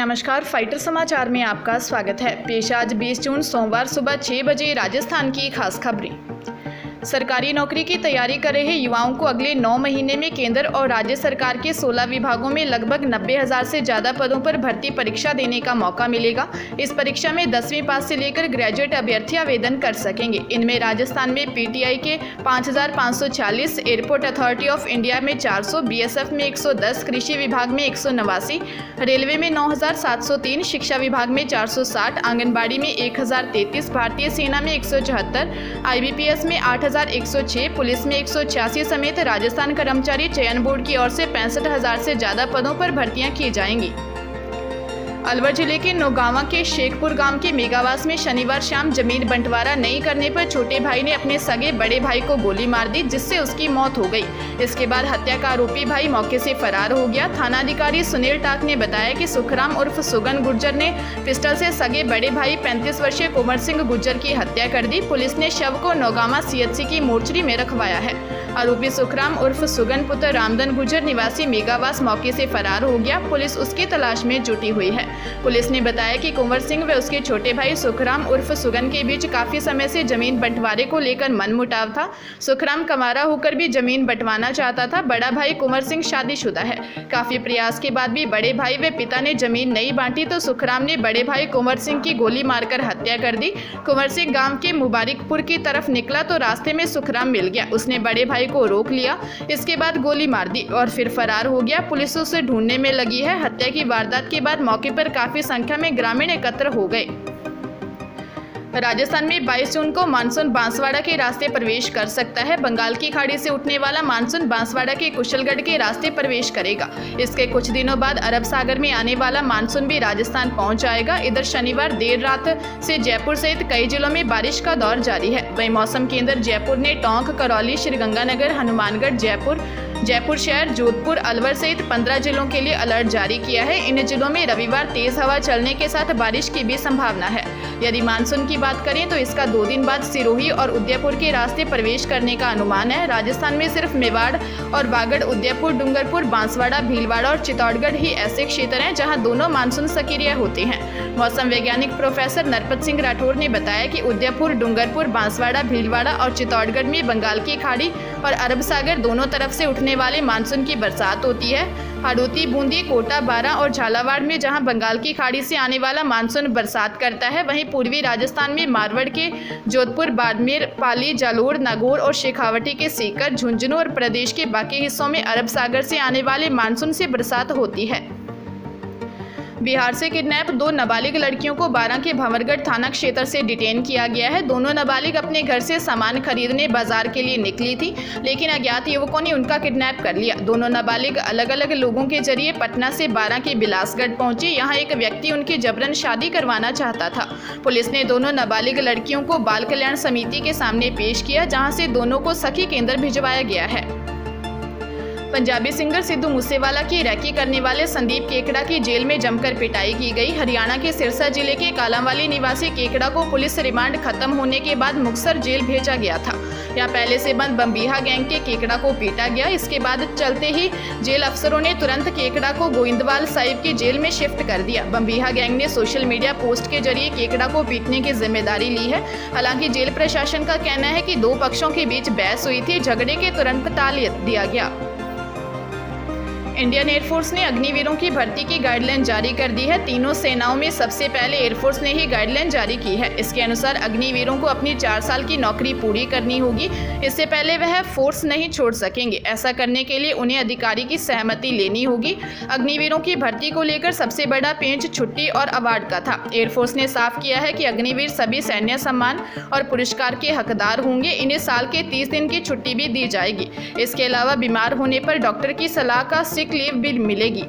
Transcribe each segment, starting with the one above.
नमस्कार, फाइटर समाचार में आपका स्वागत है। पेश आज 20 जून सोमवार सुबह 6 बजे राजस्थान की खास खबरें। सरकारी नौकरी की तैयारी कर रहे युवाओं को अगले 9 महीने में केंद्र और राज्य सरकार के 16 विभागों में लगभग 90,000 से ज़्यादा पदों पर भर्ती परीक्षा देने का मौका मिलेगा। इस परीक्षा में 10वीं पास से लेकर ग्रेजुएट अभ्यर्थी आवेदन कर सकेंगे। इनमें राजस्थान में पीटीआई के 5,540, एयरपोर्ट अथॉरिटी ऑफ इंडिया में 400, बीएसएफ में 110, कृषि विभाग में 189, रेलवे में 9,703, शिक्षा विभाग में 460, आंगनबाड़ी में 1,033, भारतीय सेना में 174, आईबीपीएस में 8,106, पुलिस में 186 समेत राजस्थान कर्मचारी चयन बोर्ड की ओर से 65,000 से ज्यादा पदों पर भर्तियां की जाएंगी। अलवर जिले के नौगांवा के शेखपुर गांव के मेगावास में शनिवार शाम जमीन बंटवारा नहीं करने पर छोटे भाई ने अपने सगे बड़े भाई को गोली मार दी, जिससे उसकी मौत हो गई। इसके बाद हत्या का आरोपी भाई मौके से फरार हो गया। थानाधिकारी सुनील टाक ने बताया कि सुखराम उर्फ सुगन गुर्जर ने पिस्टल से सगे बड़े भाई 35 वर्षीय कुंवर सिंह गुर्जर की हत्या कर दी। पुलिस ने शव को नौगांवा सीएचसी की मोर्चरी में रखवाया है। आरोपी सुखराम उर्फ सुगन पुत्र रामधन गुर्जर निवासी मेगावास मौके से फरार हो गया। पुलिस उसकी तलाश में जुटी हुई है। पुलिस ने बताया कि कुंवर सिंह व उसके छोटे भाई सुखराम उर्फ सुगन के बीच काफी समय से जमीन बंटवारे को लेकर मनमुटाव था। सुखराम कमारा होकर भी जमीन बंटवाना चाहता था। बड़ा भाई कुंवर सिंह शादीशुदा है। काफी प्रयास के बाद भी बड़े भाई व पिता ने जमीन नहीं बांटी तो सुखराम ने बड़े भाई कुंवर सिंह की गोली मारकर हत्या कर दी। कुंवर सिंह गांव के मुबारकपुर की तरफ निकला तो रास्ते में सुखराम मिल गया। उसने बड़े भाई को रोक लिया, इसके बाद गोली मार दी और फिर फरार हो गया। पुलिस उसे ढूंढने में लगी है। हत्या की वारदात के बाद मौके पर काफी संख्या में ग्रामीण एकत्र हो गए। राजस्थान में 22 जून को मानसून बांसवाड़ा के रास्ते प्रवेश कर सकता है। बंगाल की खाड़ी से उठने वाला मानसून बांसवाड़ा के कुशलगढ़ के रास्ते प्रवेश करेगा। इसके कुछ दिनों बाद अरब सागर में आने वाला मानसून भी राजस्थान पहुंच जाएगा। इधर शनिवार देर रात से जयपुर सहित कई जिलों में बारिश का दौर जारी है। वहीं मौसम केंद्र जयपुर ने टोंक, करौली, श्रीगंगानगर, हनुमानगढ़, जयपुर शहर, जोधपुर, अलवर सहित 15 जिलों के लिए अलर्ट जारी किया है। इन जिलों में रविवार तेज हवा चलने के साथ बारिश की भी संभावना है। यदि मानसून की बात करें तो इसका 2 दिन बाद सिरोही और उदयपुर के रास्ते प्रवेश करने का अनुमान है। राजस्थान में सिर्फ मेवाड़ और वागड़, उदयपुर, डूंगरपुर, बांसवाड़ा, भीलवाड़ा और चित्तौड़गढ़ ही ऐसे क्षेत्र हैं जहां दोनों मानसून सक्रिय होते हैं। मौसम वैज्ञानिक प्रोफेसर नरपत सिंह राठौर ने बताया कि उदयपुर, डूंगरपुर, बांसवाड़ा, भीलवाड़ा और चित्तौड़गढ़ में बंगाल की खाड़ी और अरब सागर दोनों तरफ से उठने वाले मानसून की बरसात होती है। हाड़ौती, बूंदी, कोटा, बारां और झालावाड़ में जहां बंगाल की खाड़ी से आने वाला मानसून बरसात करता है, वहीं पूर्वी राजस्थान में मारवाड़ के जोधपुर, बाड़मेर, पाली, जालोर, नागौर और शेखावटी के सीकर, झुंझुनू और प्रदेश के बाकी हिस्सों में अरब सागर से आने वाले मानसून से बरसात होती है। बिहार से किडनैप 2 नाबालिग लड़कियों को बारां के भंवरगढ़ थाना क्षेत्र से डिटेन किया गया है। दोनों नाबालिग अपने घर से सामान खरीदने बाजार के लिए निकली थी, लेकिन अज्ञात युवकों ने उनका किडनैप कर लिया। दोनों नाबालिग अलग अलग लोगों के जरिए पटना से बारां के बिलासगढ़ पहुंचे। यहाँ एक व्यक्ति उनकी जबरन शादी करवाना चाहता था। पुलिस ने दोनों नाबालिग लड़कियों को बाल कल्याण समिति के सामने पेश किया, जहाँ से दोनों को सखी केंद्र भिजवाया गया है। पंजाबी सिंगर सिद्धू मूसेवाला की रैकी करने वाले संदीप केकड़ा की जेल में जमकर पिटाई की गई। हरियाणा के सिरसा जिले के कालांवाली निवासी केकड़ा को पुलिस रिमांड खत्म होने के बाद मुक्तसर जेल भेजा गया था। यहाँ पहले से बंद बम्बीहा गैंग के केकड़ा को पीटा गया। इसके बाद चलते ही जेल अफसरों ने तुरंत केकड़ा को गोइंदवाल साहिब की जेल में शिफ्ट कर दिया। बम्बीहा गैंग ने सोशल मीडिया पोस्ट के जरिए केकड़ा को पीटने की जिम्मेदारी ली है। हालांकि जेल प्रशासन का कहना है कि 2 पक्षों के बीच बहस हुई थी। झगड़े के तुरंत टाल दिया गया। इंडियन एयरफोर्स ने अग्निवीरों की भर्ती की गाइडलाइन जारी कर दी है। तीनों सेनाओं में सबसे पहले एयरफोर्स ने ही गाइडलाइन जारी की है। इसके अनुसार अग्निवीरों को अपनी 4 साल की नौकरी पूरी करनी होगी। इससे पहले वह फोर्स नहीं छोड़ सकेंगे। ऐसा करने के लिए उन्हें अधिकारी की सहमति लेनी होगी। अग्निवीरों की भर्ती को लेकर सबसे बड़ा पेंच छुट्टी और अवार्ड का था। एयरफोर्स ने साफ किया है कि अग्निवीर सभी सैन्य सम्मान और पुरस्कार के हकदार होंगे। इन्हें साल के 30 दिन की छुट्टी भी दी जाएगी। इसके अलावा बीमार होने पर डॉक्टर की सलाह का सिक लीव भी मिलेगी।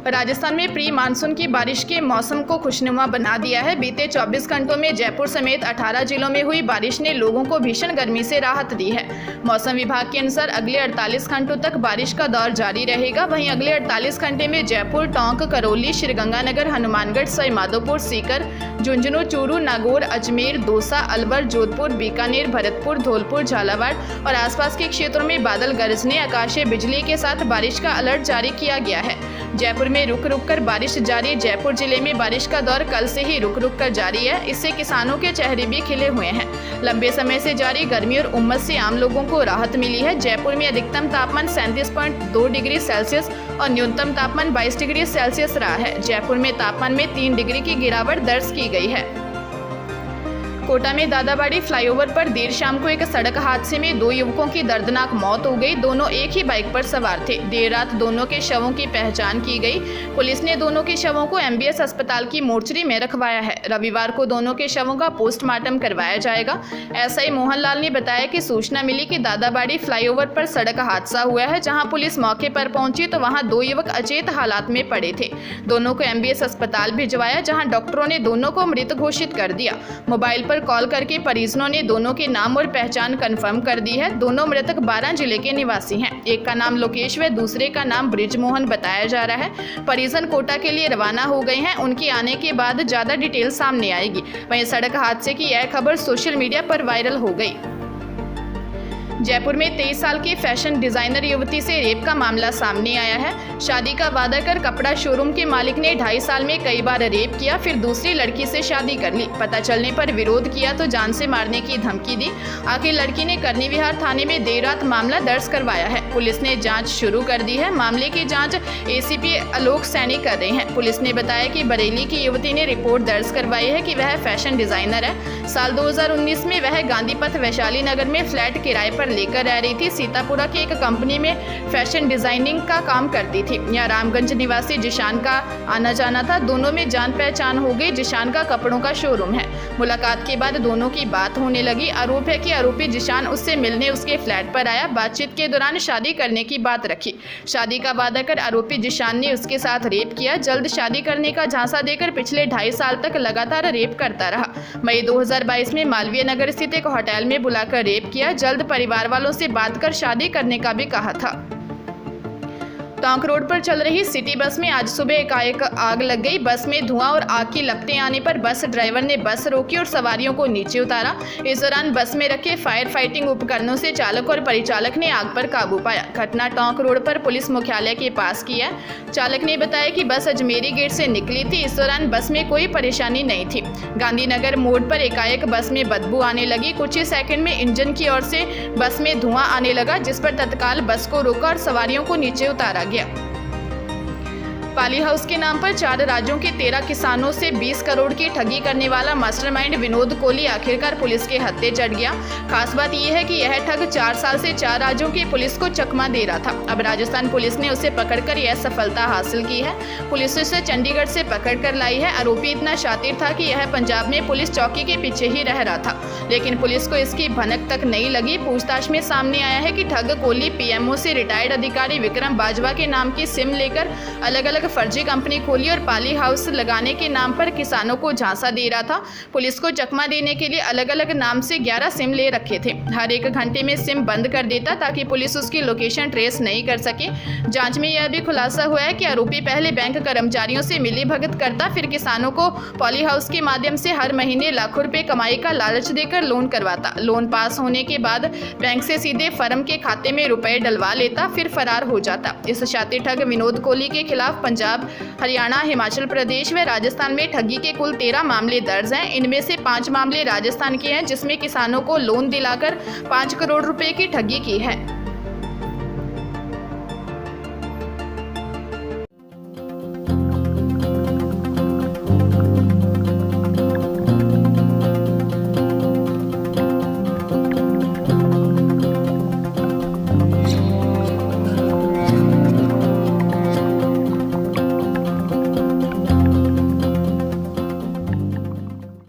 राजस्थान में प्री मानसून की बारिश के मौसम को खुशनुमा बना दिया है। बीते 24 घंटों में जयपुर समेत 18 जिलों में हुई बारिश ने लोगों को भीषण गर्मी से राहत दी है। मौसम विभाग के अनुसार अगले 48 घंटों तक बारिश का दौर जारी रहेगा। वहीं अगले 48 घंटे में जयपुर, टोंक, करौली, श्रीगंगानगर, हनुमानगढ़, सवाईमाधोपुर, सीकर, झुंझुनू, चूरू, नागौर, अजमेर, दौसा, अलवर, जोधपुर, बीकानेर, भरतपुर, धौलपुर, झालावाड़ और आसपास के क्षेत्रों में बादल गरजने, आकाशीय बिजली के साथ बारिश का अलर्ट जारी किया गया है। जयपुर में में रुक रुक कर बारिश जारी। जयपुर जिले में बारिश का दौर कल से ही रुक रुक कर जारी है। इससे किसानों के चेहरे भी खिले हुए हैं। लंबे समय से जारी गर्मी और उमस से आम लोगों को राहत मिली है। जयपुर में अधिकतम तापमान 37.2 डिग्री सेल्सियस और न्यूनतम तापमान 22 डिग्री सेल्सियस रहा है। जयपुर में तापमान में 3 डिग्री की गिरावट दर्ज की गई है। कोटा में दादाबाड़ी फ्लाईओवर पर देर शाम को एक सड़क हादसे में 2 युवकों की दर्दनाक मौत हो गई। दोनों एक ही बाइक पर सवार थे। देर रात दोनों के शवों की पहचान की गई। पुलिस ने दोनों के शवों को MBS अस्पताल की मोर्चरी में रखवाया है। रविवार को दोनों के शवों का पोस्टमार्टम करवाया जाएगा। SI मोहनलाल ने बताया कि सूचना मिली कि दादाबाड़ी फ्लाईओवर पर सड़क हादसा हुआ है। जहां पुलिस मौके पर पहुंची तो वहां 2 युवक अचेत हालात में पड़े थे। दोनों को MBS अस्पताल भिजवाया, जहां डॉक्टरों ने दोनों को मृत घोषित कर दिया। मोबाइल पर कॉल करके परिजनों ने दोनों के नाम और पहचान कंफर्म कर दी है। दोनों मृतक 12 जिले के निवासी हैं। एक का नाम लोकेश व दूसरे का नाम ब्रिजमोहन बताया जा रहा है। परिजन कोटा के लिए रवाना हो गए हैं। उनके आने के बाद ज्यादा डिटेल सामने आएगी। वहीं सड़क हादसे की यह खबर सोशल मीडिया पर वायरल हो गई। जयपुर में 23 साल की फैशन डिजाइनर युवती से रेप का मामला सामने आया है। शादी का वादा कर कपड़ा शोरूम के मालिक ने 2.5 साल में कई बार रेप किया, फिर दूसरी लड़की से शादी कर ली। पता चलने पर विरोध किया तो जान से मारने की धमकी दी। आखिर लड़की ने करनी विहार थाने में देर रात मामला दर्ज करवाया है। पुलिस ने जाँच शुरू कर दी है। मामले की जाँच ACP आलोक सैनी कर रहे हैं। पुलिस ने बताया कि बरेली की युवती ने रिपोर्ट दर्ज करवाई है कि वह फैशन डिजाइनर है। साल 2019 में वह गांधी पथ वैशाली नगर में फ्लैट किराए पर लेकर रह रही थी। सीतापुरा की एक कंपनी में फैशन डिजाइनिंग का काम करती थी। यहाँ रामगंज निवासी जिशान का आना जाना था। दोनों में जान पहचान हो गई। जिशान का कपड़ों का शोरूम है। मुलाकात के बाद दोनों की बात होने लगी। आरोप है कि आरोपी जिशान उससे मिलने उसके फ्लैट पर आया। बातचीत के दौरान शादी करने की बात रखी। शादी का वादा कर आरोपी जिशान ने उसके साथ रेप किया। जल्द शादी करने का झांसा देकर पिछले 2.5 साल तक लगातार रेप करता रहा। मई 2022 में मालवीय नगर स्थित एक होटल में बुलाकर रेप किया। जल्द परिवार वालों से बात कर शादी करने का भी कहा था। टोंक रोड पर चल रही सिटी बस में आज सुबह एकाएक आग लग गई। बस में धुआं और आग की लपटें आने पर बस ड्राइवर ने बस रोकी और सवारियों को नीचे उतारा। इस दौरान बस में रखे फायर फाइटिंग उपकरणों से चालक और परिचालक ने आग पर काबू पाया। घटना टोंक रोड पर पुलिस मुख्यालय के पास की है। चालक ने बताया कि बस अजमेरी गेट से निकली थी। इस दौरान बस में कोई परेशानी नहीं थी। गांधीनगर मोड़ पर एकाएक बस में बदबू आने लगी। कुछ ही सेकंड में इंजन की ओर से बस में धुआं आने लगा, जिस पर तत्काल बस को रोका और सवारियों को नीचे उतारा गया। पाली हाउस के नाम पर 4 राज्यों के 13 किसानों से 20 करोड़ की ठगी करने वाला मास्टरमाइंड विनोद कोहली आखिरकार पुलिस के हत्थे चढ़ गया। खास बात यह है कि यह ठग 4 साल से 4 राज्यों की पुलिस को चकमा दे रहा था। अब राजस्थान पुलिस ने उसे पकड़कर यह सफलता हासिल की है। पुलिस उसे चंडीगढ़ से पकड़कर लाई है। आरोपी इतना शातिर था कि यह पंजाब में पुलिस चौकी के पीछे ही रह रहा था, लेकिन पुलिस को इसकी भनक तक नहीं लगी। पूछताछ में सामने आया है कि ठग कोहली PMO से रिटायर्ड अधिकारी विक्रम बाजवा के नाम की सिम लेकर अलग अलग फर्जी कंपनी खोली और पाली हाउस लगाने के नाम पर किसानों को झांसा दे रहा था। पुलिस को चकमा देने के लिए अलग अलग नाम से 11 सिम ले रखे थे। हर 1 घंटे में सिम बंद कर देता ताकि पुलिस उसकी लोकेशन ट्रेस नहीं कर सके। जांच में यह भी खुलासा हुआ है कि आरोपी पहले बैंक कर्मचारियों से मिलीभगत करता, फिर किसानों को पॉली हाउस के माध्यम से हर महीने लाखों रुपए कमाई का लालच देकर लोन करवाता। लोन पास होने के बाद बैंक से सीधे फर्म के खाते में रुपए डलवा लेता, फिर फरार हो जाता। इस शातिर ठग विनोद कोहली के खिलाफ पंजाब, हरियाणा, हिमाचल प्रदेश व राजस्थान में ठगी के कुल 13 मामले दर्ज हैं। इनमें से 5 मामले राजस्थान के हैं, जिसमें किसानों को लोन दिलाकर 5 करोड़ रुपए की ठगी की है।